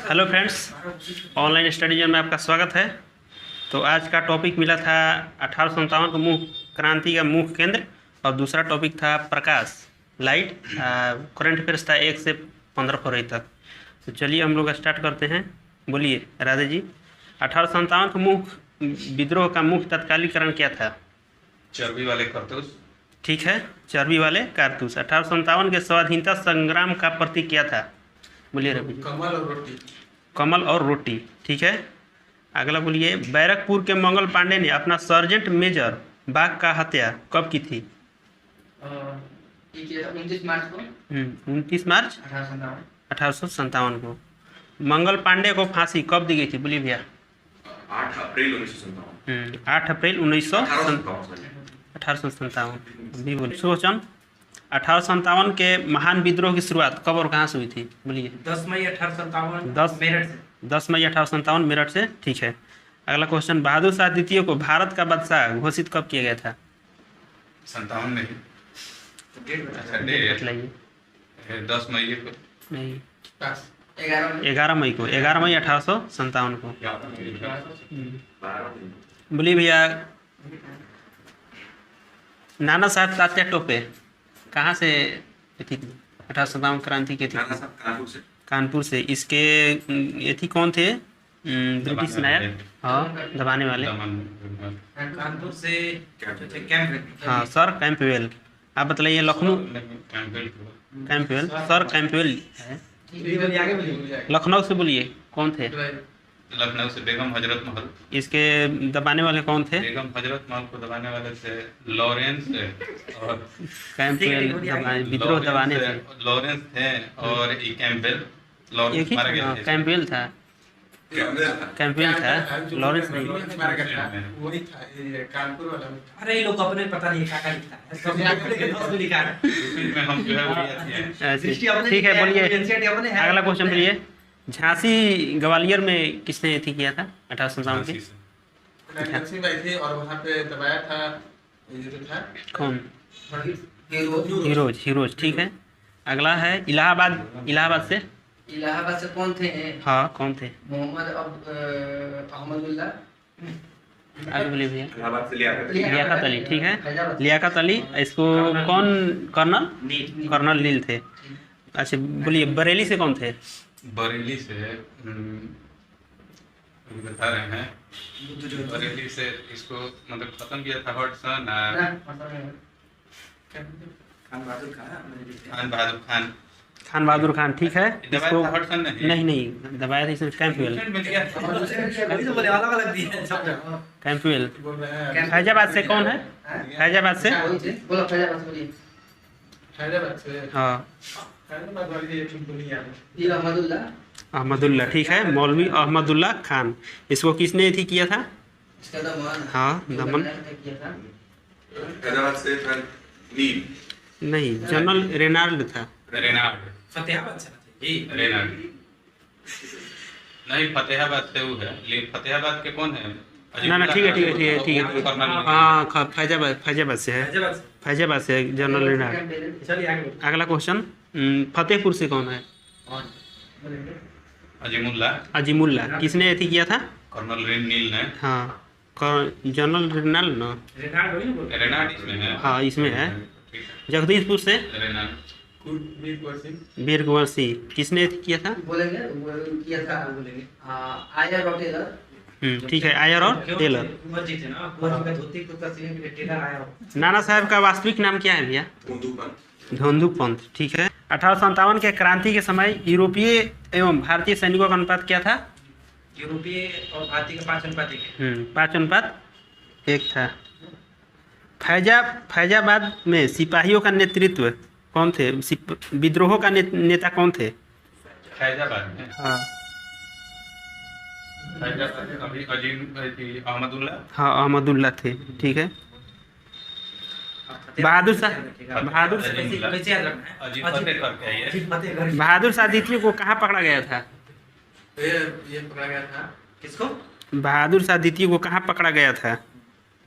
Hello friends, online study zone में आपका स्वागत है। तो आज का टॉपिक मिला था 1857 का मुख्य क्रांति का मुख्य केंद्र, और दूसरा टॉपिक था प्रकाश, लाइट। करंट अफेयर्स था 1 से 15 फरवरी तक। तो चलिए हम लोग स्टार्ट करते हैं। बोलिए राधे जी, 1857 का मुख्य विद्रोह का मुख्य तत्कालीकरण क्या था? चर्बी वाले कारतूस। ठीक है, चर्बी वाले कारतूस। 1857 के स्वाधीनता संग्राम का प्रतीक क्या था? बोलिए रवि जी। कमल और रोटी। कमल और रोटी, ठीक है। अगला बोलिए, बैरकपुर के मंगल पांडे ने अपना सर्जेंट मेजर बाग का हत्या कब की थी? 29 मार्च को 29 मार्च 1857 को। मंगल पांडे को फांसी कब दी गई थी? बोलिए भैया। 8 अप्रैल 1957। 8 अप्रैल 1857। अभी बोलिए। सोचन 1857 के महान विद्रोह की शुरुआत कब और कहाँ से हुई थी? बोलिए। 10 मई 1857 10 मेरठ से। 10 मई 1857 मेरठ से, ठीक है। अगला क्वेश्चन, बहादुर शाह द्वितीय को भारत का बादशाह घोषित कब किया गया था? 57 में। अच्छा, बताइए। 10 मई को नहीं, 11 11 मई को। 11 मई 1857 को। बोलिए भैया, नाना साहब तात्या टोपे कहाँ से थी? 1857 क्रांति के थी कानपुर से। इसके ये थी कौन थे? ब्रिटिश नायक, हाँ, दबाने वाले। कानपुर से कैंप। हाँ, सर कैंपवेल। आप बताइए। लखनऊ कैंपवेल, सर कैंपवेल है। लखनऊ से बोलिए कौन थे? लखनऊ से बेगम हजरत महल। इसके दबाने वाले कौन थे? बेगम हजरत महल को दबाने वाले थे लॉरेंस और कैंपवेल विद्रोह दबाने थे। लॉरेंस थे और ई कैंपबेल। एक लॉरेंस ही मारा गया था। कैंपवेल था, कैंपवेल था, लॉरेंस नहीं। वही था, ये कानपुर वाला में था। अरे ये लोग अपने पता नहीं क्या लिखा है, सब लिखा है। में हम जो है वो ये थे। ऐसे। ठीक है, बोलिए। अगला क्वेश्चन बोलिए, झांसी ग्वालियर में किसने थी किया था 1857 के? राजलक्ष्मी बाई थी और वहाँ पे दबाया था ये जो था कौन? हीरो। हीरोज, ठीक है। अगला है इलाहाबाद से। इलाहाबाद से कौन थे? हाँ, कौन थे? मोहम्मद अहमदुल्ला। आगे बोलिए भैया। इलाहाबाद से लियाकत। लियाकत अली, ठीक है। लियाकत अली। इसको कौन? कर्नल नील थे। अच्छा, बोलिए बरेली से कौन थे? बरेली से अभी बता रहे हैं। बरेली से इसको मतलब खत्म किया था हॉटसन खान बहादुर खान, ठीक है। इसको हॉटसन नहीं दबाया था इसने कैंपवेल। कैंपवेल। बोल रहे हैं फैजाबाद से कौन है? फैजाबाद से, बोलो फैजाबाद बोलिए। हैदराबाद से। हाँ, हैदराबाद वाली ये तुमको नहीं याद है। फिर अहमदुल्ला। अहमदुल्ला, ठीक है। मौलवी अहमदुल्ला खान। इसको किसने थी किया था? इसका दमन। हाँ, दमन। किया था। हैदराबाद से नील। नहीं, जनरल रेनाल्ड था। रेनाल्ड। फतेहाबाद से जी। रेनाल्ड नहीं, फतेहाबाद से वो है। लेकिन फतेहाबाद के कौन है? ना, ठीक है। हाँ, फैजाबाद से है। फैजाबाद से जनरल रेनाल्ड। चलिए आगे। अगला क्वेश्चन, फतेहपुर से कौन है? अजीमुल्ला। किसने थी किया था? कर्नल नील ने। हाँ, जनरल रेनाल्ड ना। रेनाल्ड इसमें है। हाँ, इसमें है। जगदीशपुर से रेनाल्ड। वीर कुंवर सिंह। किसने किया था? बोलेंगे वो किया था, बोलेंगे आयर और टेलर। ठीक है, आयर और टेलर। कुंवर जी थे ना, कुंवर जी का धोती कुर्ता सिलने के लिए टेलर आया हो। नाना साहब का वास्तविक नाम क्या है भैया? धोंदू पंत, ठीक है। 1857 के क्रांति के समय यूरोपीय एवं भारतीय सैनिकों का अनुपात क्या था? यूरोपीय और भारतीय का 5:1। 5:1 था। फैजाबाद में सिपाहियों का नेतृत्व कौन थे? विद्रोह का नेता कौन थे? फैजाबाद में। हाँ, फैजाबाद में अभी अहमदुल्ला। हाँ, अहमदुल्ला थे, ठीक है। बहादुर शाह कैसे याद रखना है? बहादुर शाह द्वितीय को कहाँ पकड़ा गया था? ये पकड़ा गया था। किसको? बहादुर शाह द्वितीय को कहाँ पकड़ा गया था?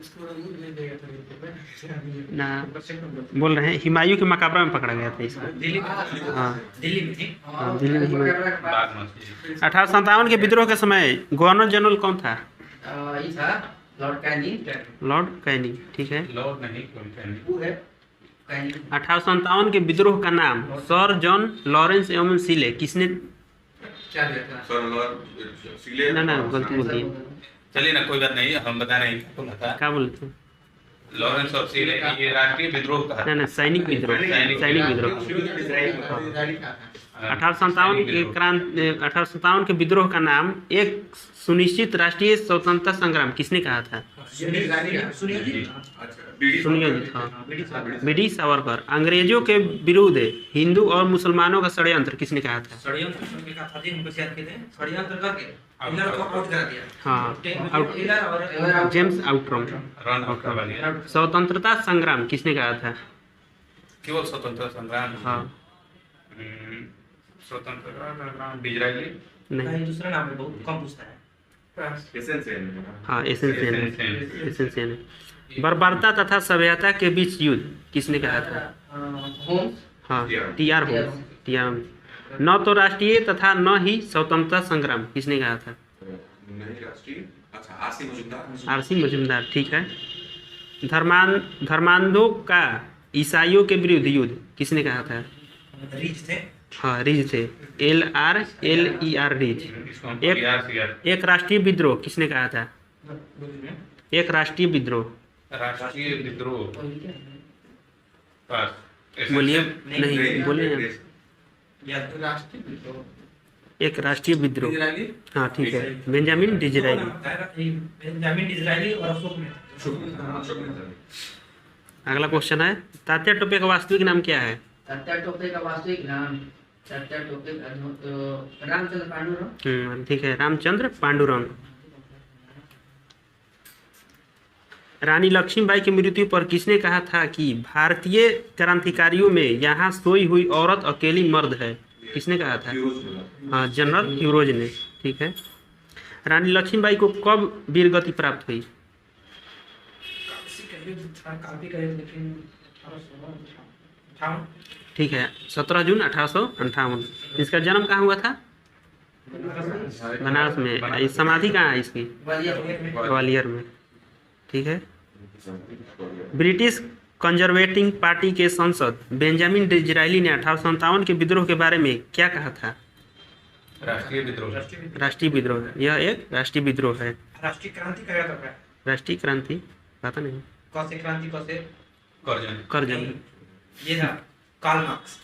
इसको नहीं ले देगा तो ना बोल रहे हैं हुमायूं के मकबरा में पकड़ा गया था इसको। दिल्ली हाँ दिल्ली में थी। हाँ, दिल्ली में हुमायूं। बाग मस्जिद 1857 के विद्रोह के समय गवर्नर जनरल कौन था? ये था लॉर्ड कैनिंग। लॉर्ड कैनिंग, ठीक है। लॉर्ड नहीं कोई नहीं वो है कैनिंग। 1857 के विद्रोह का नाम सर जॉन लॉरेंस एवं सीले किसने? क्या दिया था? सर लॉर्ड सीले ना गलती बोल दी। चलिए ना, कोई बात नहीं, हम बता रहे हैं क्या बोला था। क्या बोले थे? लॉरेंस और सीले ये राष्ट्रीय विद्रोह का ना सैनिक विद्रोह, सैनिक विद्रोह। इजराइली का था। 1857 के विद्रोह का नाम एक सुनिश्चित राष्ट्रीय स्वतंत्रता संग्राम किसने कहा था? सुनिए जी। सुनिए जी, हाँ। बीडी सावरकर। अंग्रेजों के विरुद्ध हिंदू और मुसलमानों का षड्यंत्र किसने कहा था? षड्यंत्र करने का था जी, हमको याद किए थे। षड्यंत्र करके हिटलर को आउट करा दिया। हाँ, हिटलर और जेम्स आउटरॉन्ग। रन आउट करवा दिया। स्वतंत्रता संग्राम किसने कहा था? केवल स्वतंत्रता संग्राम। हाँ स्वतंत्रता संग्राम डिजराइली। नहीं, दूसरा नाम है, बहुत कम पूछता है। हाँ एसेंशियल है। बर्बरता तथा सभ्यता के बीच युद्ध किसने कहा था? होम्स। हाँ टीआर होम्स। टीआर। न तो राष्ट्रीय तथा न ही स्वतंत्रता संग्राम किसने कहा था? नहीं राष्ट्रीय, अच्छा आरसी मजूमदार। आरसी मजूमदार, ठीक है। धर्मांधों का ईसाइयों के विरुद्ध युद्ध किसने कहा था? रीच थे। हाँ रिज थे, LRLER रिज। इसको हम एक PRCR एक राष्ट्रीय विद्रोह किसने कहा था? एक राष्ट्रीय विद्रोह। राष्ट्रीय विद्रोह पास बोलिए, नहीं बोलिए। राष्ट्रीय एक राष्ट्रीय विद्रोह, इजराइली हाँ ठीक है। बेंजामिन डिज़राएली। बेंजामिन डिज़राएली और अशोक में। अगला क्वेश्चन है, तात्या टोपे का वास्तविक नाम क्या है? तात्या टोपे का वास्तविक नाम तात्या टोपे रामचंद्र पांडुरंग। ठीक है, रामचंद्र पांडुरंग। रानी लक्ष्मीबाई की मृत्यु पर किसने कहा था कि भारतीय क्रांतिकारियों में यहाँ सोई हुई औरत अकेली मर्द है? किसने कहा था? हाँ जनरल ह्यूरोज ने, ठीक है। रानी लक्ष्मीबाई को कब वीर गति प्राप्त हुई? ठीक है, 17 जून 1858। इसका जन्म कहाँ हुआ था? बनारस में। इस समाधि कहाँ है इसकी? ग्वालियर में, ठीक है। ब्रिटिश कंजर्वेटिव पार्टी के सांसद बेंजामिन डिज़राएली ने 1857 के विद्रोह के बारे में क्या कहा था? राष्ट्रीय विद्रोह। राष्ट्रीय विद्रोह, यह एक राष्ट्रीय विद्रोह है। राष्ट्रीय क्रांति का था क्या? राष्ट्रीय क्रांति पता नहीं। कौन क्रांति कौन कर्जन। ये था कार्ल मार्क्स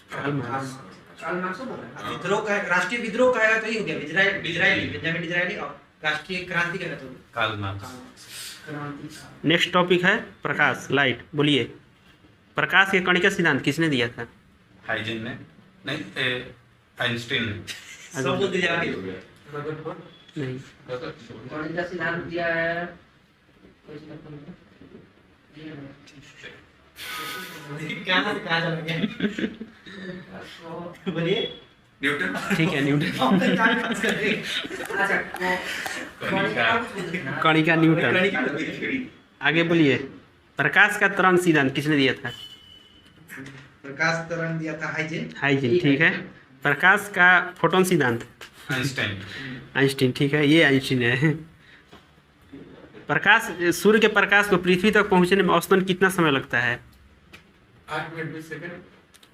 विद्रोह का राष्ट्रीय विद्रोह का है, तो ये हो गया डिज़राएली बेंजामिन डिज़राएली। और राष्ट्रीय क्रांति का तो कार्ल मार्क्स। नेक्स्ट टॉपिक है प्रकाश, लाइट। बोलिए, प्रकाश के कणिका सिद्धांत किसने दिया था? हाइजेन ने, नहीं आइंस्टीन ने। सब बुद्ध जाति नहीं, कौन सा सिद्धांत दिया है? क्या ना कहा जा रहा है? बोलिए। न्यूटन। ठीक है, न्यूटन। अच्छा कणिका न्यूटन। आगे बोलिए, प्रकाश का तरंग सिद्धांत किसने दिया था? प्रकाश तरंग दिया था हाइजेन। हाइजेन, ठीक है। प्रकाश का फोटोन सिद्धांत? आइंस्टाइन। आइंस्टीन, ठीक है, ये आइंस्टीन है। प्रकाश, सूर्य के प्रकाश को पृथ्वी तक पहुंचने में औसतन कितना समय लगता है? 8 मिनट 20 सेकंड।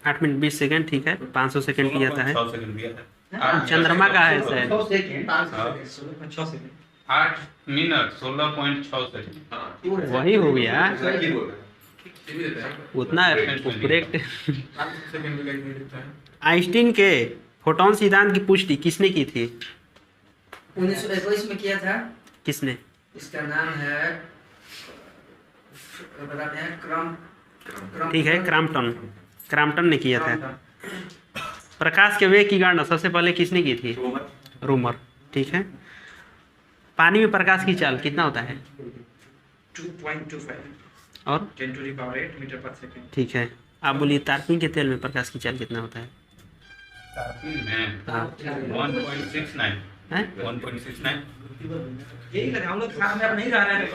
8 मिनट 20 सेकंड, ठीक है। 500 सेकंड किया जाता है। 6 सेकंड दिया था। चंद्रमा का है शायद। 6 सेकंड। 6 सेकंड। 8 minute 16.6 second. वही हो गया, सही बोल रहे हैं। ये भी देता है। उतना करेक्ट। 5 सेकंड भी नहीं देता है। आइंस्टीन के फोटोन सिद्धांत की पुष्टि किसने की थी? 1921 में किया था। किसने? इसका नाम है बताते हैं ठीक है, क्रॉम्पटन ने किया था। प्रकाश के वेग की गणना सबसे पहले किसने की थी? रोमर, ठीक है। पानी में प्रकाश की चाल कितना होता है? 2.25 और 10⁸ मीटर पर सेकंड। ठीक है। आप बोलिए, तारपीन के तेल में प्रकाश की चाल कितना होता है? तारपीन में 1.69। हैं? 1.69 यही कहते हैं, हम लोग साथ में अब नहीं रह रहे हैं।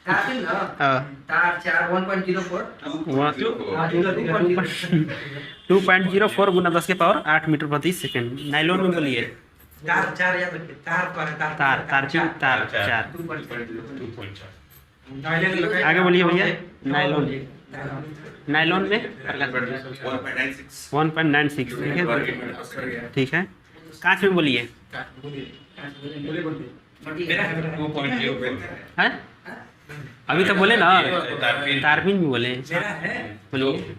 तार तीन ना, हाँ तार 4 1.04 2.04 गुना 10 के पावर 8 मीटर प्रति सेकंड। नाइलॉन में बोलिए। तार चार याद रखिए, तार कौन है? तार तार तार तार 4। 2.4 आगे बोलिए भैया। नाइलॉन, नाइलॉन में 1.96, ठीक है ठीक है। कांच में बोलिए। मेरा है, मेरा है। 2.0 हैं? अभी तो बोले ना, तारपीन तारपीन भी बोले। मेरा है। बोलिए।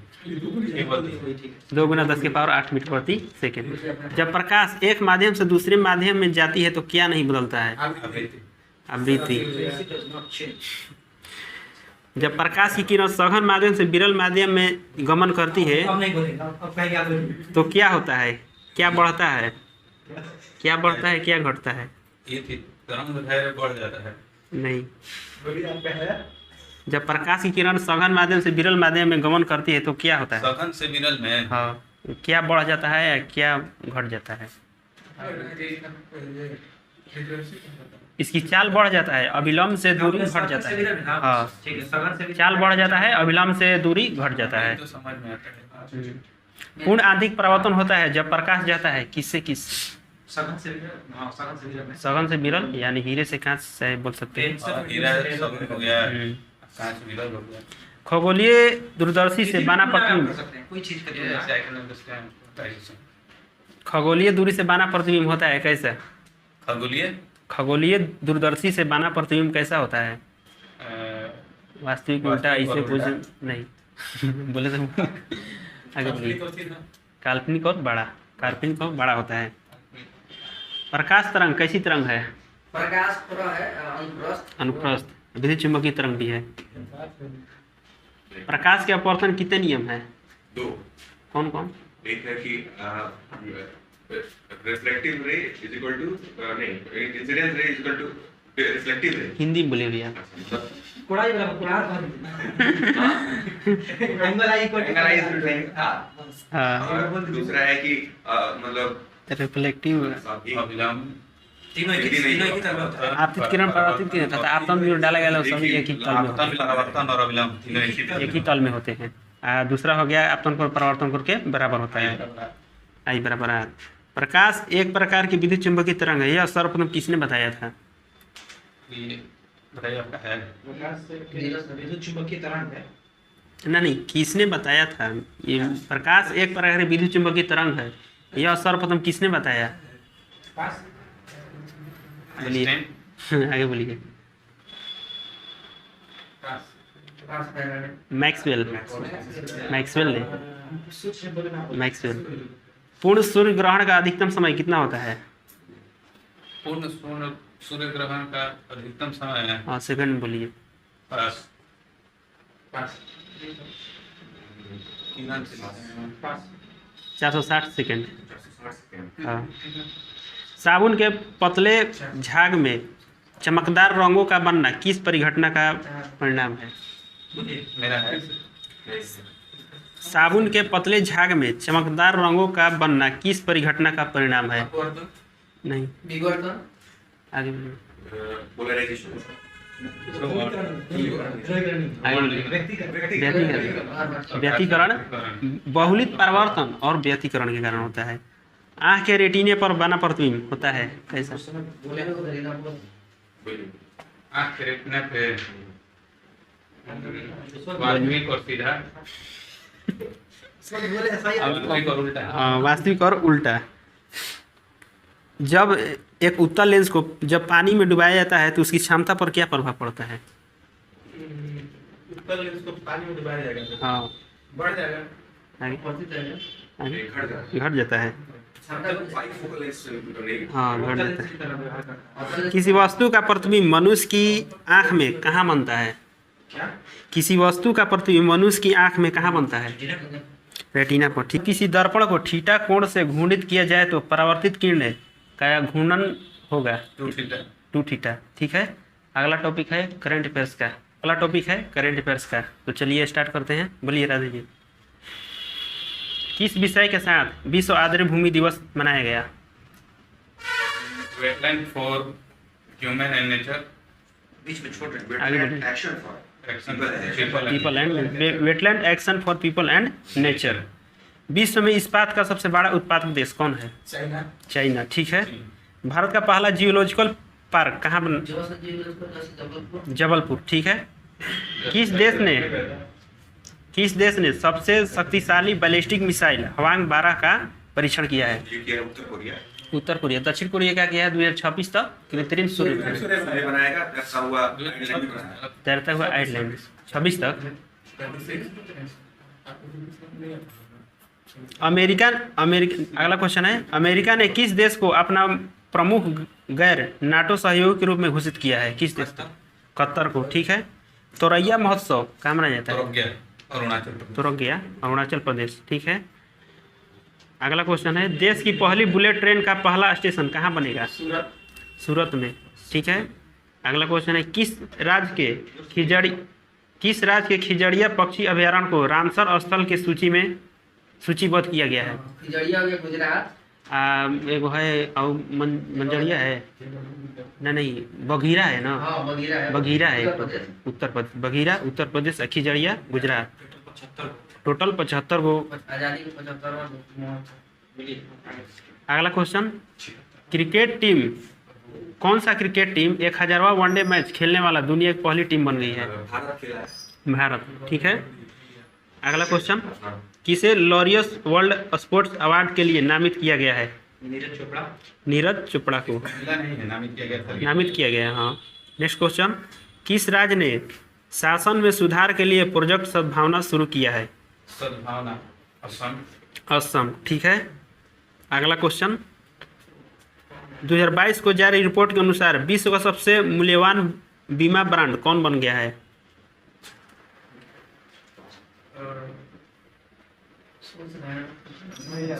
2 गुना 10 के पावर 8 मीटर प्रति सेकंड। जब प्रकाश एक माध्यम से दूसरे माध्यम में जाती है तो क्या नहीं बदलता है? आवृत्ति। जब प्रकाश की किरण सघन माध्यम से विरल माध्यम में गमन करती है अब नहीं बोलेगा, अब कहीं याद नहीं। तो क्या होता है? क्या बढ़ता है? क्या बढ़ता है, क्या घटता है? ये तरंग दैर्घ्य बढ़ जाता है। नहीं। बोलिए आप क्या है? जब प्रकाश की किरण सघन माध्यम से विरल माध्यम में गमन करती है तो क्या होता है? सघन से विरल में हाँ, क्या बढ़ जाता है या क्या घट जाता है? इसकी चाल बढ़ जाता है, अविलंब से दूरी घट जाता है। हाँ, ठीक है, सघन से भी चाल बढ़ जाता है, अविलंब से दूरी घट जाता है। तो समझ में आता है। पूर्ण आंतरिक परावर्तन होता है जब प्रकाश जाता है किससे किस? सघन से भी, हाँ सघन से भी रहना है। सघन से विरल, यानी हीरे से कांच से बोल सकते हैं। हीरा सघन हो गया, कांच विरल हो गया। खगोलीय दूरदर्शी से बाना कर प्रतिबिंब। सकते हैं, कोई चीज का ये तुलना। साइकिल में उसका डायरेक्शन। खगोलीय दूरी से बाना प्रतिबिंब होता है कैसे? खगोलीय खगोलीय दूरदर्शी से बाना प्रतिबिंब कैसा होता है? वास्तविक उल्टा, वास्तविक इसे और पूछ उल्टा। नहीं बोले तो आगे बोलिए। काल्पनिक और बड़ा, काल्पनिक और बड़ा होता है। प्रकाश तरंग कैसी तरंग है? प्रकाश पूरा है अनुप्रस्थ। अनुप्रस्थ। विद्युत चुंबकीय तरंग भी है। प्रकाश के अपवर्तन कितने नियम है? 2। कौन कौन? एक है कि reflective ray is equal to नहीं, incidence ray is equal to reflective ray. Hindi में बोलिए भैया। कोड़ा ही वाला कोड़ा एंगल आई को एंगल आई इज लाइन। हाँ, और दूसरा है कि मतलब रिफ्लेक्टिव। अविलंब तीनों एक ही तरह होता है। आपतित किरण परावर्तित किरण तथा आपतन में डाला गया सभी एक ही तल में होते आपतन, परावर्तन और अविलंब तीनों एक ही हैं। एक ही तल में होते हैं। दूसरा हो गया आपतन पर परावर्तन करके बराबर होता है। आई बराबर आर। प्रकाश एक प्रकार की विद्युत चुंबकीय तरंग है। यह सर्वप्रथम किसने बताया था? ये बताइए आपका है। विद्युत चुंबकीय तरंग है। नहीं, किसने बताया था? ये प्रकाश एक प्रकार की विद्युत चुंबकीय तरंग है, यह सर्वप्रथम किसने बताया? पास बोलिए। आइंस्टाइन। आगे बोलिए। मैक्सवेल। मैक्सवेल ने। मैक्सवेल। पूर्ण सूर्य ग्रहण का अधिकतम समय कितना होता है? पूर्ण सूर्य ग्रहण का अधिकतम समय है हाँ, सेकंड बोलिए। पास पास किरण से पास 460 सेकंड। हाँ। साबुन के पतले झाग में चमकदार रंगों का बनना किस परिघटना का परिणाम है? मेरा है। साबुन के पतले झाग में चमकदार रंगों का बनना किस परिघटना का परिणाम है? नहीं, विवर्तन। आगे बोलिए। पोलराइजेशन। आगे बोलिए। व्यतिकरण। व्यतिकरण, बहुलित परावर्तन और व्यतिकरण के कारण होता है। आँख के रेटिने पर बना प्रतिबिंब होता है कैसा? आँख के रेटिना पे वास्तविक और सीधा, वास्तविक और उल्टा। वास्तविक और उल्टा। जब एक उत्तल लेंस को जब पानी में डुबाया जाता है तो उसकी क्षमता पर क्या प्रभाव पड़ता है? उत्तल लेंस को पानी में डुबाया जाएगा, हाँ, बढ़ जाएगा। आगे आगे घट जाता है। घट जाता है। बाइफोकल लेंस नहीं। हाँ, घट जाता है। किसी वस्तु का प्रतिबिंब मनुष्य की आंख में कहाँ बनता है? क्या? किसी वस्तु का प्रतिबिंब मनुष्य की आंख में कहाँ बनता है? रेटिना पर। ठीक। किसी दर्पण को थीटा कोण से घूर्णित किया जाए तो परावर्तित किरण का घूर्णन होगा 2 थीटा। 2 थीटा। ठीक है। अगला टॉपिक है करंट अफेयर्स का। अगला टॉपिक है करंट अफेयर्स का। तो चलिए स्टार्ट करते हैं। बोलिए राधे जी। किस विषय के साथ विश्व आर्द्र भूमि दिवस मनाया गया? wetland for human and nature. बीच में छोड़ रहे हैं। आगे Wetland बढ़िए। action for Action people and nature. People and wetland action for people and nature. विश्व में इस्पात का सबसे बड़ा उत्पादक देश कौन है? चाइना। चाइना, ठीक है। भारत का पहला जियोलॉजिकल पार्क कहाँ बन? जबलपुर। जबलपुर, ठीक है। किस देश ने सबसे शक्तिशाली बैलिस्टिक मिसाइल हवांग 12 का परीक्षण किया है? ये किया उत्तर कोरिया। उत्तर कोरिया। दक्षिण कोरिया क्या किया है 2026 तक? कृत्रिम सूर्य सूर्य बनाएगा, तैरता हुआ आइलैंड भी बनाएगा। तैरता हुआ आइलैंड 26 तक। अमेरिका अगला क्वेश्चन है, अमेरिका ने किस देश को अपना प्रमुख गैर नाटो सहयोगी के रूप में घोषित किया है? किस देश को? कतर को, ठीक है। तोरैया महोत्सव कहाँ मनाया जाता है? तोरैया अरुणाचल प्रदेश, ठीक है। अगला क्वेश्चन है, देश की पहली बुलेट ट्रेन का पहला स्टेशन कहाँ बनेगा? सूरत में, ठीक है। अगला क्वेश्चन है, किस राज्य के खिजड़िया पक्षी अभयारण्य को रामसर स्थल के सूची में सूचीबद्ध किया गया है? खिजड़िया हो गया गुजरात। एगो है और मंजरिया है ना, नहीं बघीरा है ना? हाँ बगीरा है। बघीरा है उत्तर प्रदेश। उत्तर प्रदेश। बघीरा उत्तर प्रदेश, खिजड़िया गुजरात। टोटल 75 गो। आजादी के 75वां। अगला क्वेश्चन, क्रिकेट टीम कौन सा क्रिकेट टीम 1000वां वनडे मैच खेलने वाला दुनिया की पहली टीम बन गई है? भारत खेला है। भारत, ठीक है। अगला क्वेश्चन, किसे लॉरियस वर्ल्ड स्पोर्ट्स अवार्ड के लिए नामित किया गया है? नीरज चोपड़ा। नीरज चोपड़ा को नहीं है, नामित किया गया था। नामित किया गया है, हाँ। नेक्स्ट क्वेश्चन, किस राज्य ने शासन में सुधार के लिए प्रोजेक्ट सद्भावना शुरू किया है? सद्भावना असम। असम, ठीक है। अगला क्वेश्चन, 2022 को जारी रिपोर्ट के अनुसार विश्व का सबसे मूल्यवान बीमा ब्रांड कौन बन गया है?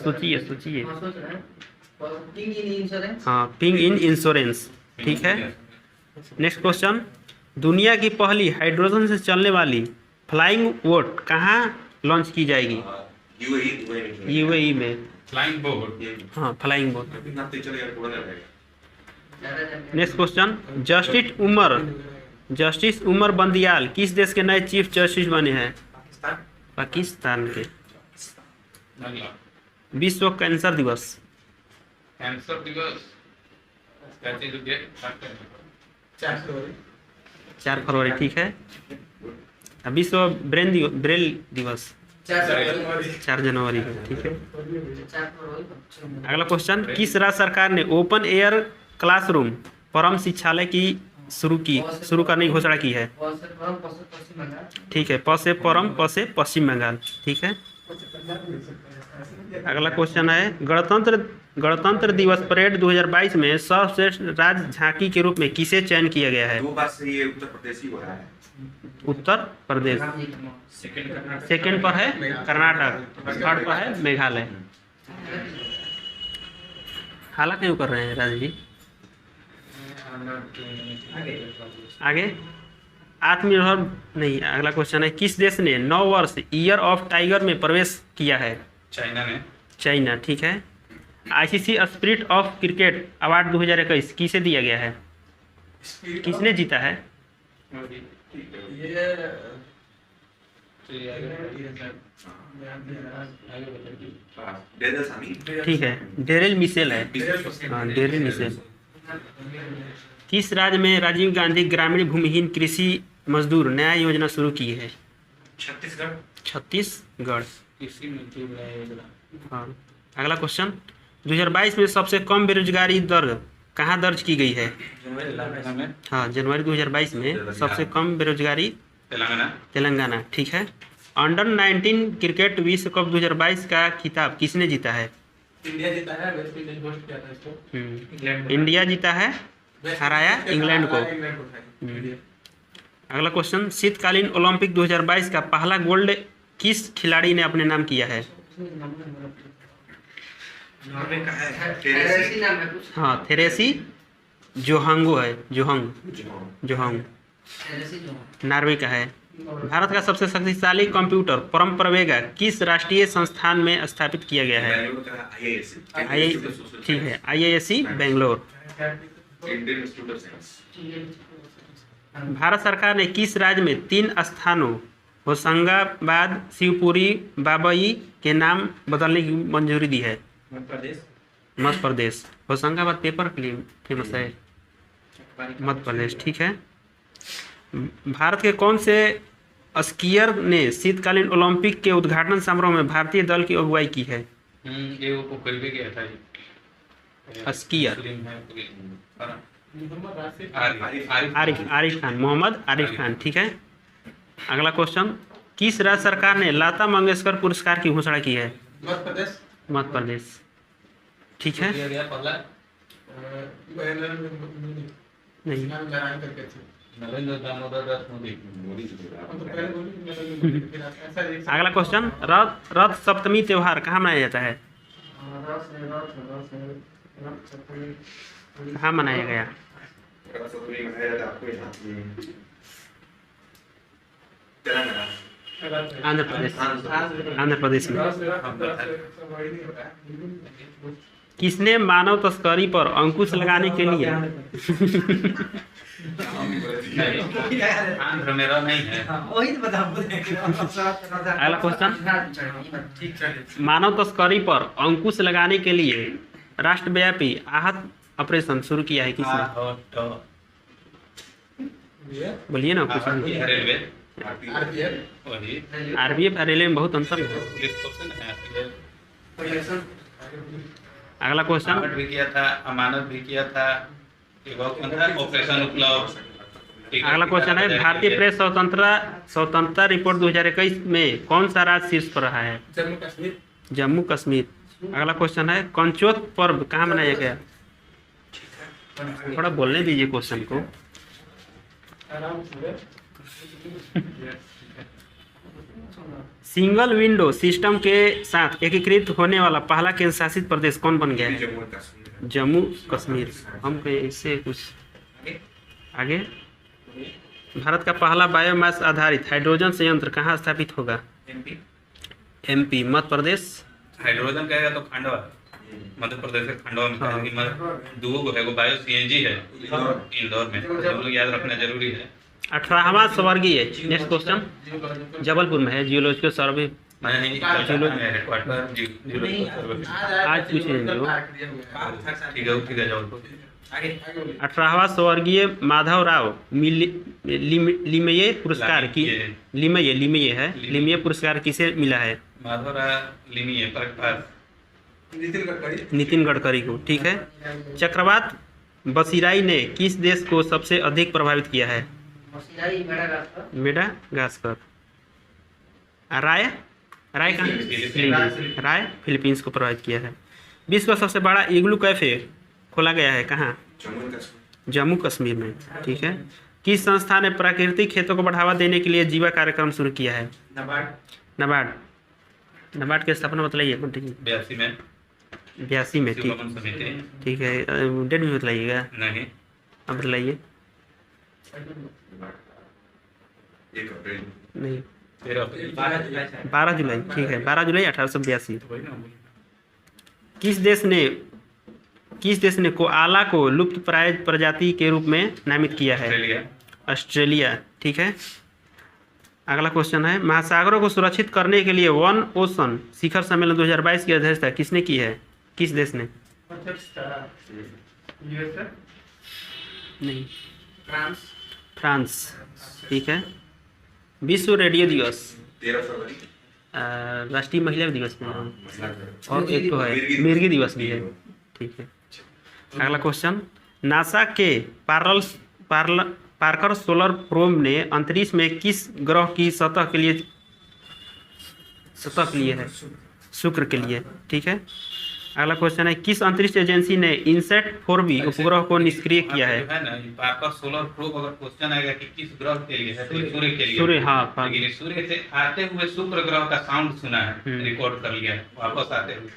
सोचिए सोचिए। हाँ, सोच रहे हैं। King in insurance. हाँ, पिंग इन इंश्योरेंस, ठीक है। नेक्स्ट क्वेश्चन, दुनिया की पहली हाइड्रोजन से चलने वाली फ्लाइंग बोट कहाँ लॉन्च की जाएगी? यूएई यूएई में। Flying boat. हाँ, फ्लाइंग बोट। नापते चलेगा उड़ने लगेगा। Next question, justice Umar Bandial किस देश के नए चीफ जस्टिस बने हैं? पाकिस्तान के। विश्व कैंसर दिवस। कैंसर दिवस 4 फरवरी, ठीक है। विश्व ब्रेल दिवस 4 जनवरी को, ठीक है। अगला क्वेश्चन, किस राज्य सरकार ने ओपन एयर क्लासरूम परम शिक्षालय की शुरू करने की घोषणा की है? पश्चिम बंगाल। ठीक है, प से परम, प से पश्चिम बंगाल, ठीक है। अगला क्वेश्चन है, गणतंत्र दिवस परेड 2022 में सर्वश्रेष्ठ राज्य झांकी के रूप में किसे चयन किया गया है? 2 बार से ये उत्तर प्रदेश ही हो रहा है। उत्तर प्रदेश। सेकंड पर है कर्नाटक, थर्ड पर है मेघालय। हाला क्यों कर रहे हैं राज जी? आगे आत्मनिर्भर नहीं। अगला क्वेश्चन है, किस देश ने 9 वर्ष ईयर ऑफ टाइगर में प्रवेश किया है? चाइना ने। चाइना, ठीक है। ICC spirit of cricket award 2021 किसे दिया गया है? किसने जीता है? डेजल सामी। ठीक है, डेरिल मिशेल है। हाँ, डेरिल मिशेल। किस राज्य में राजीव गांधी ग्रामीण भूमिहीन कृषि मजदूर न्याय योजना शुरू की है? छत्तीसगढ़। छत्तीसगढ़। हाँ। अगला क्वेश्चन, 2022 में सबसे कम बेरोजगारी दर कहाँ दर्ज की गई है? हाँ, जनवरी 2022 में सबसे कम बेरोजगारी तेलंगाना, ठीक है। अंडर 19 क्रिकेट विश्व कप 2022 का खिताब किसने जीता है? इंडिया जीता है, वेस्ट इंडीज होस्ट किया था इसको। इंडिया जीता है, हराया इंग्लैंड को। इंग्लैंड को हराया। अगला क्वेश्चन, शीतकालीन ओलंपिक 2022 का पहला गोल्ड किस खिलाड़ी ने अपने नाम किया है? नॉर्वे का है। थेरेसी नाम है कुछ। हाँ, थेरेसी जोहांगो है। जोहांग थेरेसी जो नॉर्वे का है। भारत का सबसे शक्तिशाली कंप्यूटर परम प्रवेगा किस राष्ट्रीय संस्थान में स्थापित किया गया है? बेंगलुरु का IISc। ठीक है, IISc Bangalore. Indian Institute of Science. Bharat सरकार ने किस राज्य में 3 स्थानों होशंगाबाद, शिवपुरी, बाबई के नाम बदलने की मंजूरी दी है? मध्य प्रदेश, मध्य प्रदेश। होशंगाबाद पेपर के लिए फेमस है, मध्य प्रदेश। ठीक है। भारत के कौन से स्कीयर ने शीतकालीन ओलंपिक के उद्घाटन समारोह में भारतीय दल की अगुवाई की है? ये वो कोई भी गया था ये स्कीयर मुस्लिम है कोई हाँ। मोहम्मद आसिफ आरिफ खान, मोहम्मद आरिफ खान। ठीक है। अगला क्वेश्चन, किस राज्य सरकार ने लता मंगेशकर पुरस्कार की घोषणा की है? मध्य प्रदेश मध्य प्रदेश। ठीक है। दिया गया पहला नहीं, नारायण करके थे। नरेंद्र दामोदर दास मोदी। मोदी जी को हम तो पहले बोली नरेंद्र मोदी, फिर ऐसा एक अगला क्वेश्चन, रथ सप्तमी त्योहार कहाँ मनाया जाता है? कहाँ मनाया गया? सप्तमी मनाया जाता है आपको यहाँ तेलंगाना, आंध्र प्रदेश। आंध्र प्रदेश में। किसने मानव तस्करी पर अंकुश लगाने के लिए आंध्र मेरा नहीं है। वही तो बता अगला क्वेश्चन, मानव तस्करी पर अंकुश लगाने के लिए राष्ट्रव्यापी आहत ऑपरेशन शुरू किया है किसने? बोलिए ना कुछ। रेलवे आरपीएफ वही आरबीएफ और रेलवे में बहुत अंतर है। पुलिस फोर्स है अगला क्वेश्चन, अमानत भी किया था, अमानत भी किया था, एक और कौन था? ऑपरेशन उपलब्ध। अगला क्वेश्चन है, भारतीय प्रेस स्वतंत्रता रिपोर्ट 2021 में कौन सा राज्य शीर्ष पर रहा है? जम्मू कश्मीर जम्मू कश्मीर। अगला क्वेश्चन है, कंचोत पर्व कहाँ मनाया गया? थोड़ा बोलने दीजिए क्वेश्चन को। आराम से सिंगल विंडो सिस्टम के साथ एकीकृत होने वाला पहला केंद्र शासित प्रदेश कौन बन गया है? जम्मू और कश्मीर। जम्मू कश्मीर। हम इससे कुछ आगे, भारत का पहला बायोमास आधारित हाइड्रोजन संयंत्र कहाँ स्थापित होगा? MP, MP. Madhya Pradesh. Hydrogen कहेगा तो खंडवा, मध्य प्रदेश के खंडवा में हाँ। दो है, वो बायो सीएनजी है इंदौर में, तो हम लोग याद रखना जरूरी है। 18वां स्वर्गीय, नेक्स्ट क्वेश्चन, जबलपुर में है जियोलॉजिकल सर्वे। नहीं हेडक्वार्टर आज पूछे ठीक है जबलपुर। आगे 18वां स्वर्गीय माधवराव लिमये पुरस्कार की लिमये पुरस्कार किसे मिला है? माधवराव लिमिये प्रकाश नितिन गडकरी को। ठीक है। चक्रवात बसिराई ने किस देश को सबसे अधिक प्रभावित किया है? मेडागास्कर। राय कहाँ? राय फिलीपींस को प्रभावित किया है। विश्व का सबसे बड़ा इग्लू कैफे खोला गया है कहाँ? जम्मू और कश्मीर। जम्मू कश्मीर में। ठीक है। किस संस्था ने प्राकृतिक खेतों को बढ़ावा देने के लिए जीवा कार्यक्रम शुरू किया है? नबार्ड की स्थापना बताइए। 82 में। ठीक ठीक है। डेट भी बताइएगा। नहीं अब बताइए। 1 अप्रैल। नहीं, 13 12 जुलाई। ठीक है, 12 जुलाई 1882। किस देश ने कोआला को लुप्त प्राय प्रजाति के रूप में नामित किया है? ऑस्ट्रेलिया। ठीक है। अगला क्वेश्चन है, महासागरों को सुरक्षित करने के लिए वन ओशन शिखर सम्मेलन 2022 की अध्यक्षता किसने की है? किस देश ने? नहीं, फ्रांस। ठीक है। विश्व रेडियो दिवस 13 फरवरी। राष्ट्रीय महिला दिवस में महिला और एक तो है मिर्गी दिवस भी है। ठीक है। अगला क्वेश्चन, नासा के पार्कर सोलर प्रोब ने अंतरिक्ष में किस ग्रह की सतह के लिए है? शुक्र के लिए। ठीक है। अगला क्वेश्चन है, किस अंतरिक्ष एजेंसी ने इनसेट 4B उपग्रह को निष्क्रिय किया है? है ना, पार्कर सोलर प्रोब अगर क्वेश्चन आएगा कि किस ग्रह के लिए है तो सूर्य के लिए। सूर्य, हाँ। लेकिन सूर्य से आते हुए शुक्र ग्रह का साउंड सुना है, रिकॉर्ड कर लिया है वापस आते हुए।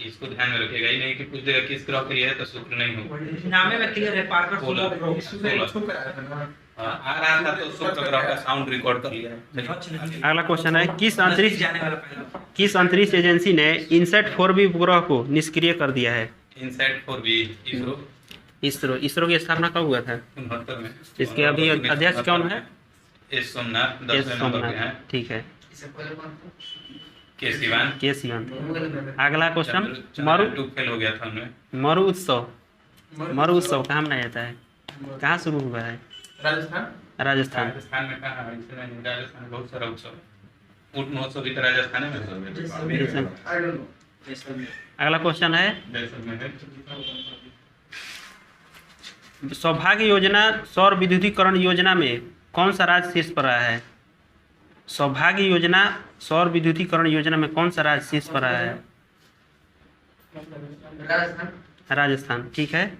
इसको ध्यान में रखिएगा, ये नहीं कि पूछ देगा किस ग्रह के लिए है तो शुक्र नहीं होगा। नामे में क्लियर है, पार्कर सोलर प्रोब। आ रहा था तो शुक्र ग्रह का साउंड रिकॉर्ड कर लिया है। अगला क्वेश्चन है, किस अंतरिक्ष एजेंसी ने इनसेट 4B उपग्रह को निष्क्रिय कर दिया है? Insight 4B ISRO. इसरो इसरो की स्थापना कब हुआ था? 69 में। इसके अभी अध्यक्ष कौन है? एस सोमनाथ एस 10वें नंबर पे हैं। सोमनाथ, ठीक है। इससे पहले कौन था? के सिवान के सिवन। गूगल में अगला क्वेश्चन, चंद्रयान 2 फेल हो गया था उनमें। मरु उत्सव कहाँ मनाया जाता है? कहाँ शुरू हुआ है? राजस्थान। राजस्थान। राजस्थान में कहाँ है? इसमें नहीं, राजस्थान में बहुत सारा उत्सव है। ऊँट महोत्सव भी तो राजस्थान में है। जैसलमेर। अगला क्वेश्चन है, जैसलमेर है। सौभाग्य योजना सौर विद्युतीकरण योजना में कौन सा राज्य शीर्ष पर रहा है? सौभाग्य योजना सौर विद्युतीकरण योजना में कौन सा राज्य शीर्ष पर रहा है? राजस्थान। राजस्थान, ठीक है।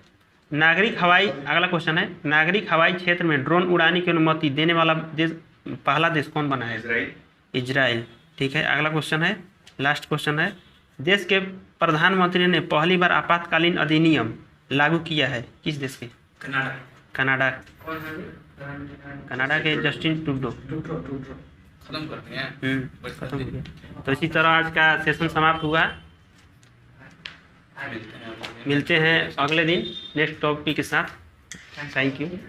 नागरिक हवाई, अगला क्वेश्चन है, नागरिक हवाई क्षेत्र में ड्रोन उड़ाने की अनुमति देने वाला देश, पहला देश कौन बना है? इजराइल। इजराइल, ठीक है। अगला क्वेश्चन है, लास्ट क्वेश्चन है, देश के प्रधानमंत्री ने पहली बार आपातकालीन अधिनियम लागू किया है किस देश के? कनाडा। कनाडा। कौन है? कनाडा के जस्टिन ट्रूडो। खत्म करते हैं। खत्म हो गया। तो इसी तरह आज का सेशन समाप्त हुआ। मिलते हैं। मिलते हैं अगले दिन नेक्स्ट टॉपिक के साथ। Thank you.